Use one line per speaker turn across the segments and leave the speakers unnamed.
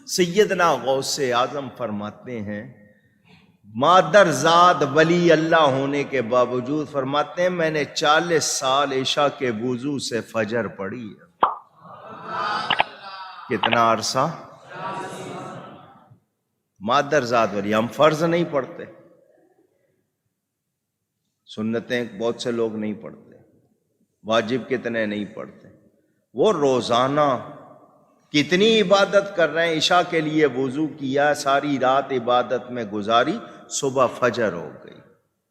سیدنا غوث اعظم فرماتے ہیں، مادر زاد ولی اللہ ہونے کے باوجود فرماتے ہیں میں نے 40 سال عشاء کے وضو سے فجر پڑھی ہے۔ کتنا عرصہ؟ مادر زاد ولی۔ ہم فرض نہیں پڑھتے، سنتیں بہت سے لوگ نہیں پڑھتے، واجب کتنے نہیں پڑھتے، وہ روزانہ کتنی عبادت کر رہے ہیں۔ عشاء کے لیے وضو کیا، ساری رات عبادت میں گزاری، صبح فجر ہو گئی۔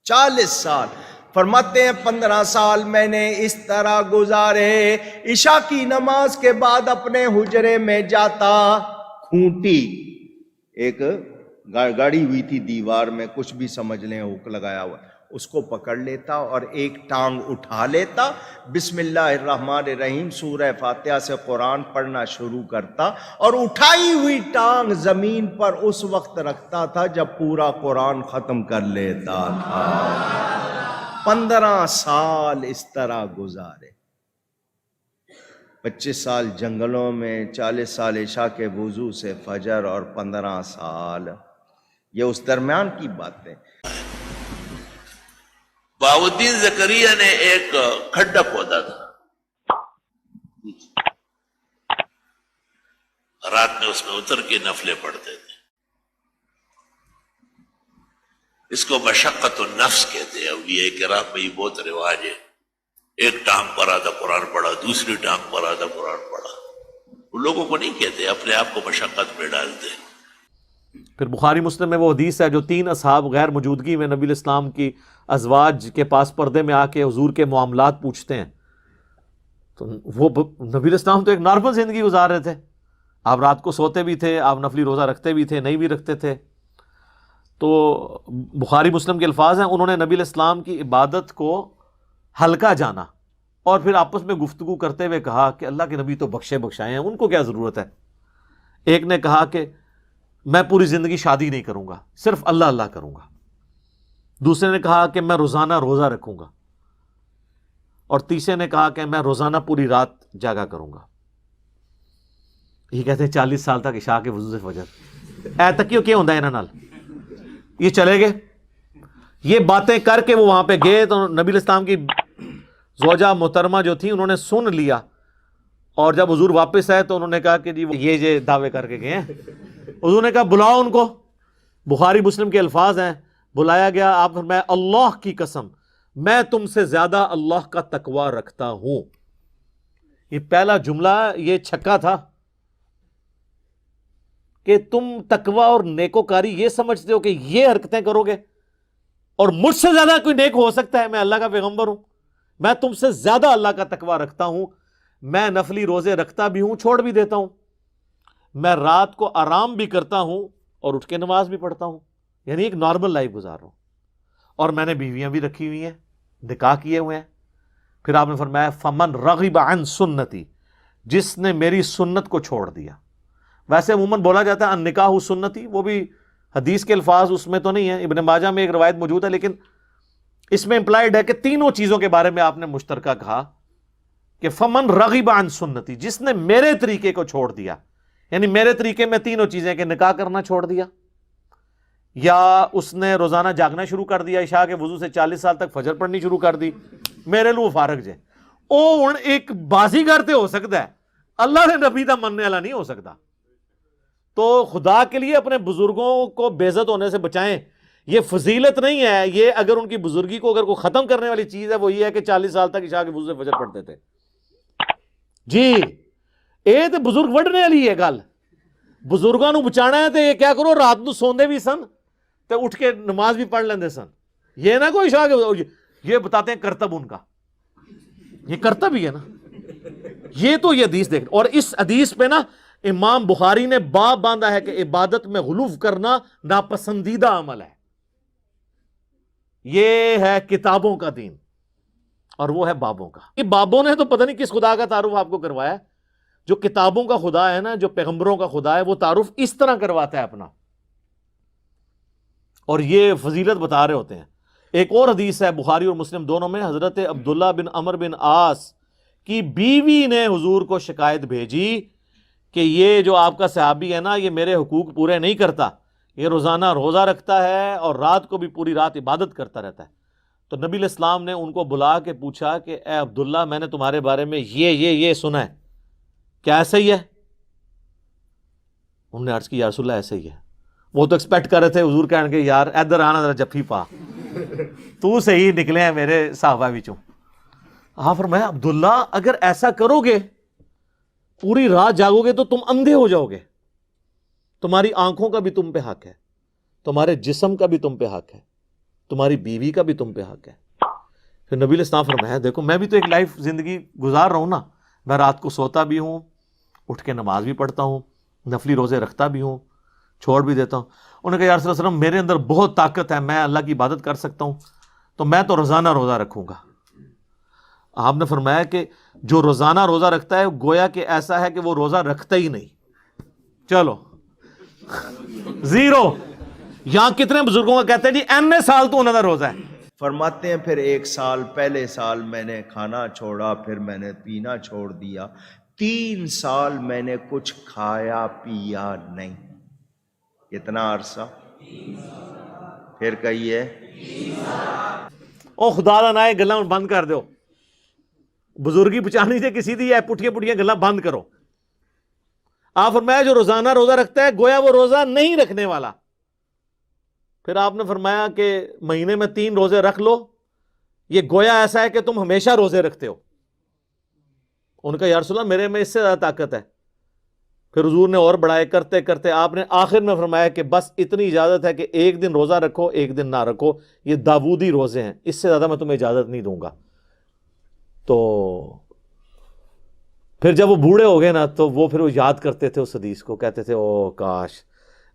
40 سال۔ فرماتے ہیں 15 سال میں نے اس طرح گزارے، عشاء کی نماز کے بعد اپنے حجرے میں جاتا، کھونٹی ایک گاڑی ہوئی تھی دیوار میں، کچھ بھی سمجھ لیں، ہک لگایا ہوا، اس کو پکڑ لیتا اور ایک ٹانگ اٹھا لیتا، بسم اللہ الرحمن الرحیم سورہ فاتحہ سے قرآن پڑھنا شروع کرتا، اور اٹھائی ہوئی ٹانگ زمین پر اس وقت رکھتا تھا جب پورا قرآن ختم کر لیتا تھا۔ 15 سال اس طرح گزارے، 25 سال جنگلوں میں، 40 سال عشاء کے وضو سے فجر، اور 15 سال یہ اس درمیان کی باتیں۔
بہاؤالدین زکریا نے ایک کھڈا کھودا تھا، رات میں اس میں اتر کے نفلیں پڑھتے تھے۔ اس کو مشقت النفس کہتے ہیں، اولیاء کرام میں یہ بہت رواج ہے، ایک ٹانگ پر آدھا قرآن پڑھا، دوسری ٹانگ پر آدھا قرآن پڑھا۔ ان لوگوں کو نہیں کہتے، اپنے آپ کو مشقت میں ڈالتے ہیں۔
پھر بخاری مسلم میں وہ حدیث ہے جو 3 اصحاب غیر موجودگی میں نبی الاسلام کی ازواج کے پاس پردے میں آ کے حضور کے معاملات پوچھتے ہیں، تو وہ نبی الاسلام تو ایک نارمل زندگی گزار رہے تھے، آپ رات کو سوتے بھی تھے، آپ نفلی روزہ رکھتے بھی تھے، نہیں بھی رکھتے تھے۔ تو بخاری مسلم کے الفاظ ہیں، انہوں نے نبی الاسلام کی عبادت کو ہلکا جانا، اور پھر آپس میں گفتگو کرتے ہوئے کہا کہ اللہ کے نبی تو بخشے بخشائے ہیں، ان کو کیا ضرورت ہے۔ ایک نے کہا کہ میں پوری زندگی شادی نہیں کروں گا، صرف اللہ اللہ کروں گا۔ دوسرے نے کہا کہ میں روزانہ روزہ رکھوں گا، اور تیسرے نے کہا کہ میں روزانہ پوری رات جاگا کروں گا۔ یہ کہتے ہیں 40 سال تک عشاء کے وضو سے فجر، اے تکیو کیا ہوندہ ہے انہاں نال۔ یہ چلے گئے، یہ باتیں کر کے وہ وہاں پہ گئے تو نبی الاسلام کی زوجہ محترمہ جو تھی انہوں نے سن لیا، اور جب حضور واپس آئے تو انہوں نے کہا کہ جی یہ دعوے کر کے گئے ہیں۔ حضور نے کہا بلاؤ ان کو۔ بخاری مسلم کے الفاظ ہیں، بلایا گیا، آپ فرمایا اللہ کی قسم میں تم سے زیادہ اللہ کا تقوی رکھتا ہوں۔ یہ پہلا جملہ یہ چھکا تھا کہ تم تقوی اور نیکوکاری یہ سمجھتے ہو کہ یہ حرکتیں کرو گے اور مجھ سے زیادہ کوئی نیک ہو سکتا ہے؟ میں اللہ کا پیغمبر ہوں، میں تم سے زیادہ اللہ کا تقوی رکھتا ہوں، میں نفلی روزے رکھتا بھی ہوں، چھوڑ بھی دیتا ہوں، میں رات کو آرام بھی کرتا ہوں اور اٹھ کے نماز بھی پڑھتا ہوں، یعنی ایک نارمل لائف گزار رہا ہوں، اور میں نے بیویاں بھی رکھی ہوئی ہیں، نکاح کیے ہوئے ہیں۔ پھر آپ نے فرمایا فمن رغب عن سنتی، جس نے میری سنت کو چھوڑ دیا۔ ویسے عموماً بولا جاتا ہے ان نکاح سنتی، وہ بھی حدیث کے الفاظ اس میں تو نہیں ہیں، ابن ماجہ میں ایک روایت موجود ہے، لیکن اس میں امپلائڈ ہے کہ تینوں چیزوں کے بارے میں آپ نے مشترکہ کہا کہ فمن رغب عن سنتی، جس نے میرے طریقے کو چھوڑ دیا، یعنی میرے طریقے میں تینوں چیزیں، کہ نکاح کرنا چھوڑ دیا، یا اس نے روزانہ جاگنا شروع کر دیا، عشاء کے وضو سے 40 سال تک فجر پڑھنی شروع کر دی، میرے لو فارغ جے۔ او ہن ایک بازی کرتے ہو سکتا ہے، اللہ نے نبی دا مننے والا نہیں ہو سکتا۔ تو خدا کے لیے اپنے بزرگوں کو بے عزت ہونے سے بچائیں، یہ فضیلت نہیں ہے، یہ اگر ان کی بزرگی کو اگر کوئی ختم کرنے والی چیز ہے وہ یہ ہے کہ 40 سال تک عشاء کے وضو سے فجر پڑھتے تھے۔ جی اے تے بزرگ وڈنے والی ہے گل، بزرگاں نو بچانا ہے تے یہ کیا کرو، رات نو سوندے بھی سن تے اٹھ کے نماز بھی پڑھ لیندے سن، یہ نہ کوئی عشاء کے، یہ بتاتے ہیں کرتب ان کا، یہ کرتب ہی ہے نا۔ یہ تو یہ حدیث دیکھ، اور اس حدیث پہ نا امام بخاری نے باب باندھا ہے کہ عبادت میں غلو کرنا ناپسندیدہ عمل ہے۔ یہ ہے کتابوں کا دین اور وہ ہے بابوں کا۔ یہ بابوں نے تو پتہ نہیں کس خدا کا تعارف آپ کو کروایا ہے۔ جو کتابوں کا خدا ہے نا، جو پیغمبروں کا خدا ہے، وہ تعارف اس طرح کرواتا ہے اپنا، اور یہ فضیلت بتا رہے ہوتے ہیں۔ ایک اور حدیث ہے بخاری اور مسلم دونوں میں، حضرت عبداللہ بن عمر بن عاص کی بیوی نے حضور کو شکایت بھیجی کہ یہ جو آپ کا صحابی ہے نا یہ میرے حقوق پورے نہیں کرتا، یہ روزانہ روزہ رکھتا ہے اور رات کو بھی پوری رات عبادت کرتا رہتا ہے. تو نبی علیہ السلام نے ان کو بلا کے پوچھا کہ اے عبداللہ میں نے تمہارے بارے میں یہ سنا ہے، کیا ایسا ہی ہے؟ انہوں نے عرض کی یا رسول اللہ ایسا ہی ہے. وہ تو ایکسپیکٹ کر رہے تھے حضور کہنے کے یار ادھر آنا ذرا جفی پا، تو صحیح نکلے ہیں میرے صحابہ وچوں. ہاں فرمایا عبداللہ اگر ایسا کرو گے پوری رات جاگو گے تو تم اندھے ہو جاؤ گے، تمہاری آنکھوں کا بھی تم پہ حق ہے، تمہارے جسم کا بھی تم پہ حق ہے، تمہاری بیوی کا بھی تم پہ حق ہے. پھر نبی علیہ السلام فرمایا دیکھو میں بھی تو ایک لائف زندگی گزار رہا ہوں نا، میں رات کو سوتا بھی ہوں، اٹھ کے نماز بھی پڑھتا ہوں، نفلی روزے رکھتا بھی ہوں، چھوڑ بھی دیتا ہوں. انہوں نے کہا یا رسول اللہ صلی اللہ علیہ وسلم میرے اندر بہت طاقت ہے، میں اللہ کی عبادت کر سکتا ہوں، تو میں تو روزانہ روزہ رکھوں گا. آپ نے فرمایا کہ جو روزانہ روزہ رکھتا ہے گویا کہ ایسا ہے کہ وہ روزہ رکھتا ہی نہیں. چلو زیرو. یہاں کتنے بزرگوں کا کہتے ہیں جی این سال تو انہوں نے روزہ ہے.
فرماتے ہیں پھر 1 سال پہلے سال میں نے کھانا چھوڑا، پھر میں نے پینا چھوڑ دیا، 3 سال میں نے کچھ کھایا پیا نہیں. کتنا عرصہ؟ پھر کہیے
او خدا دا نہ گلاں بند کر دو، بزرگی بچانی سے کسی دی ہے پٹھیاں پٹھیاں گلاں بند کرو. آپ فرمایا جو روزانہ روزہ رکھتا ہے گویا وہ روزہ نہیں رکھنے والا. پھر آپ نے فرمایا کہ مہینے میں 3 روزے رکھ لو، یہ گویا ایسا ہے کہ تم ہمیشہ روزے رکھتے ہو. ان کا یا رسول اللہ میرے میں اس سے زیادہ طاقت ہے. پھر حضور نے اور بڑھائے کرتے کرتے آپ نے آخر میں فرمایا کہ بس اتنی اجازت ہے کہ 1 دن روزہ رکھو 1 دن نہ رکھو، یہ داودی روزے ہیں، اس سے زیادہ میں تمہیں اجازت نہیں دوں گا. تو پھر جب وہ بوڑھے ہو گئے نا تو وہ پھر وہ یاد کرتے تھے اس حدیث کو، کہتے تھے او کاش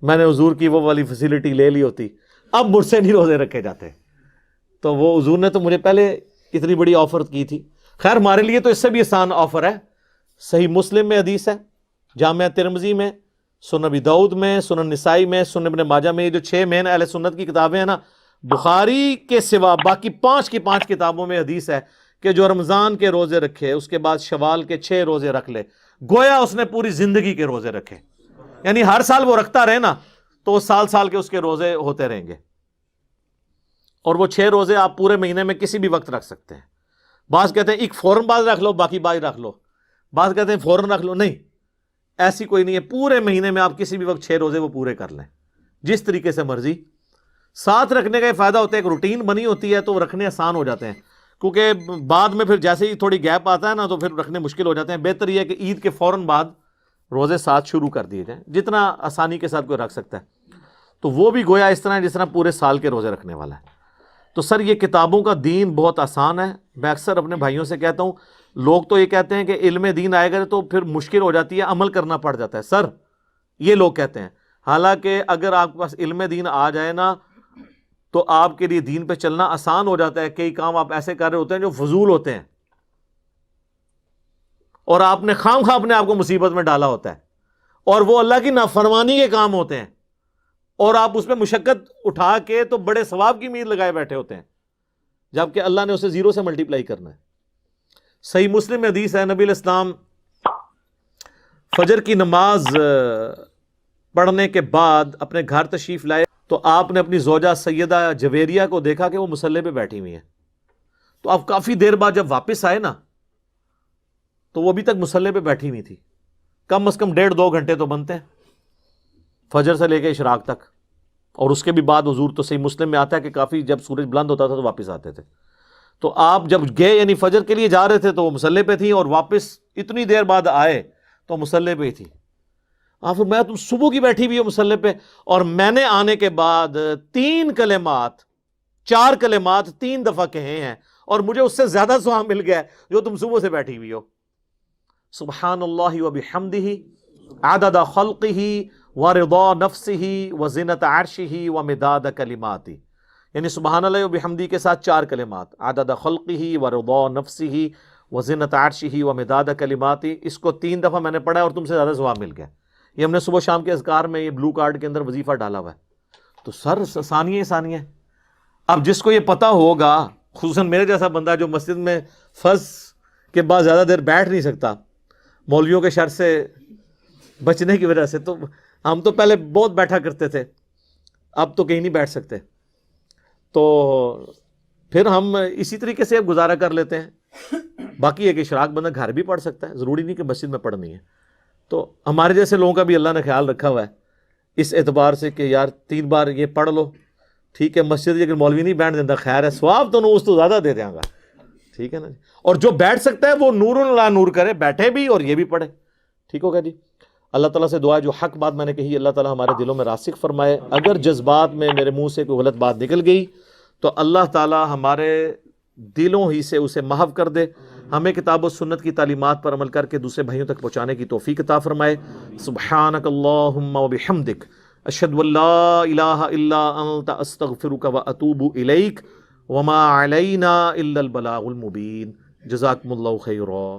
میں نے حضور کی وہ والی فیسلٹی لے لی ہوتی، اب مجھ سے نہیں روزے رکھے جاتے. تو وہ حضور نے تو مجھے پہلے اتنی بڑی آفر کی تھی. خیر ہمارے لیے تو اس سے بھی آسان آفر ہے. صحیح مسلم میں حدیث ہے، جامعہ ترمذی میں، سنن ابی داؤد میں، سنن نسائی میں، سنن ابن ماجہ میں، یہ جو 6 مین اہل سنت کی کتابیں ہیں نا، بخاری کے سوا باقی 5 کی 5 کتابوں میں حدیث ہے کہ جو رمضان کے روزے رکھے اس کے بعد شوال کے 6 روزے رکھ لے گویا اس نے پوری زندگی کے روزے رکھے. یعنی ہر سال وہ رکھتا رہے نا تو سال کے اس کے روزے ہوتے رہیں گے. اور وہ 6 روزے آپ پورے مہینے میں کسی بھی وقت رکھ سکتے ہیں. بعض کہتے ہیں ایک فوراً بعد رکھ لو باقی بعد رکھ لو، بعض کہتے ہیں فوراً رکھ لو. نہیں، ایسی کوئی نہیں ہے، پورے مہینے میں آپ کسی بھی وقت 6 روزے وہ پورے کر لیں جس طریقے سے مرضی. ساتھ رکھنے کا یہ فائدہ ہوتا ہے، ایک روٹین بنی ہوتی ہے تو وہ رکھنے آسان ہو جاتے ہیں، کیونکہ بعد میں پھر جیسے ہی تھوڑی گیپ آتا ہے نا تو پھر رکھنے مشکل ہو جاتے ہیں. بہتر یہ ہے کہ عید کے فوراً بعد روزے ساتھ شروع کر دیے جائیں، جتنا آسانی کے ساتھ کوئی رکھ سکتا ہے. تو وہ بھی گویا اس طرح ہے جس طرح پورے سال کے روزے رکھنے والا ہے. تو سر یہ کتابوں کا دین بہت آسان ہے. میں اکثر اپنے بھائیوں سے کہتا ہوں، لوگ تو یہ کہتے ہیں کہ علم دین آئے گا تو پھر مشکل ہو جاتی ہے، عمل کرنا پڑ جاتا ہے. سر یہ لوگ کہتے ہیں، حالانکہ اگر آپ کے پاس علم دین آ جائے نا تو آپ کے لیے دین پہ چلنا آسان ہو جاتا ہے. کئی کام آپ ایسے کر رہے ہوتے ہیں جو فضول ہوتے ہیں اور آپ نے خام خواہ اپنے آپ کو مصیبت میں ڈالا ہوتا ہے، اور وہ اللہ کی نافرمانی کے کام ہوتے ہیں اور آپ اس پہ مشقت اٹھا کے تو بڑے ثواب کی امید لگائے بیٹھے ہوتے ہیں، جبکہ اللہ نے اسے 0 سے ملٹیپلائی کرنا ہے. صحیح مسلم میں حدیث ہے، نبی علیہ السلام فجر کی نماز پڑھنے کے بعد اپنے گھر تشریف لائے تو آپ نے اپنی زوجہ سیدہ جویریہ کو دیکھا کہ وہ مصلی پہ بیٹھی ہوئی ہیں. تو آپ کافی دیر بعد جب واپس آئے نا تو وہ ابھی تک مصلی پہ بیٹھی ہوئی تھی. کم از کم 1.5-2 گھنٹے تو بنتے ہیں فجر سے لے کے اشراق تک. اور اس کے بھی بعد حضور تو صحیح مسلم میں آتا ہے کہ کافی جب سورج بلند ہوتا تھا تو واپس آتے تھے. تو آپ جب گئے یعنی فجر کے لیے جا رہے تھے تو وہ مصلی پہ تھی، اور واپس اتنی دیر بعد آئے تو مصلی پہ ہی تھی. آپ فرمایا تم صبح کی بیٹھی ہوئی ہو مصلی پہ، اور میں نے آنے کے بعد 4 کلمات 3 دفعہ کہے ہیں اور مجھے اس سے زیادہ ثواب مل گیا جو تم صبح سے بیٹھی ہوئی ہو. سبحان اللہ وبحمدہ عدد خلقہ ورضا نفسہ وزنۃ عرشہ ومداد کلماتہ. یعنی سبحان اللہ وبحمدہ کے ساتھ 4 کلمات، عدد خلقہ ورضا نفسہ وزنۃ عرشہ ومداد کلماتہ. اس کو 3 دفعہ میں نے پڑھا اور تم سے زیادہ ثواب مل گیا. یہ ہم نے صبح شام کے اذکار میں یہ بلو کارڈ کے اندر وظیفہ ڈالا ہوا ہے. تو سر ثانیہ. اب جس کو یہ پتا ہوگا، خصوصاً میرے جیسا بندہ جو مسجد میں فرض کے بعد زیادہ دیر بیٹھ نہیں سکتا، مولویوں کے شر سے بچنے کی وجہ سے. تو ہم تو پہلے بہت بیٹھا کرتے تھے, اب تو کہیں نہیں بیٹھ سکتے, تو پھر ہم اسی طریقے سے اب گزارا کر لیتے ہیں. باقی ہے کہ اشراق بندہ گھر بھی پڑھ سکتا ہے, ضروری نہیں کہ مسجد میں پڑھنی ہے. تو ہمارے جیسے لوگوں کا بھی اللہ نے خیال رکھا ہوا ہے اس اعتبار سے کہ یار 3 بار یہ پڑھ لو, ٹھیک ہے. مسجد اگر مولوی نہیں بیٹھ دیتا خیر ہے, ثواب تو اس تو زیادہ دے دیں گا, ٹھیک ہے نا جی. اور جو بیٹھ سکتا ہے وہ نور لا نور کرے, بیٹھے بھی اور یہ بھی پڑھے, ٹھیک ہوگا جی. اللہ تعالیٰ سے دعا ہے جو حق بات میں نے کہی اللہ تعالیٰ ہمارے دلوں میں راسخ فرمائے. اگر جذبات میں میرے منہ سے کوئی غلط بات نکل گئی تو اللہ تعالیٰ ہمارے دلوں ہی سے اسے محو کر دے. ہمیں کتاب و سنت کی تعلیمات پر عمل کر کے دوسرے بھائیوں تک پہنچانے کی توفیق عطا فرمائے. سبحانک اللہم و بحمدک اشہد ان لا الہ الا انت استغفرک و اتوب الیک وما علینا الا البلاغ المبین. جزاکم اللہ خیرا.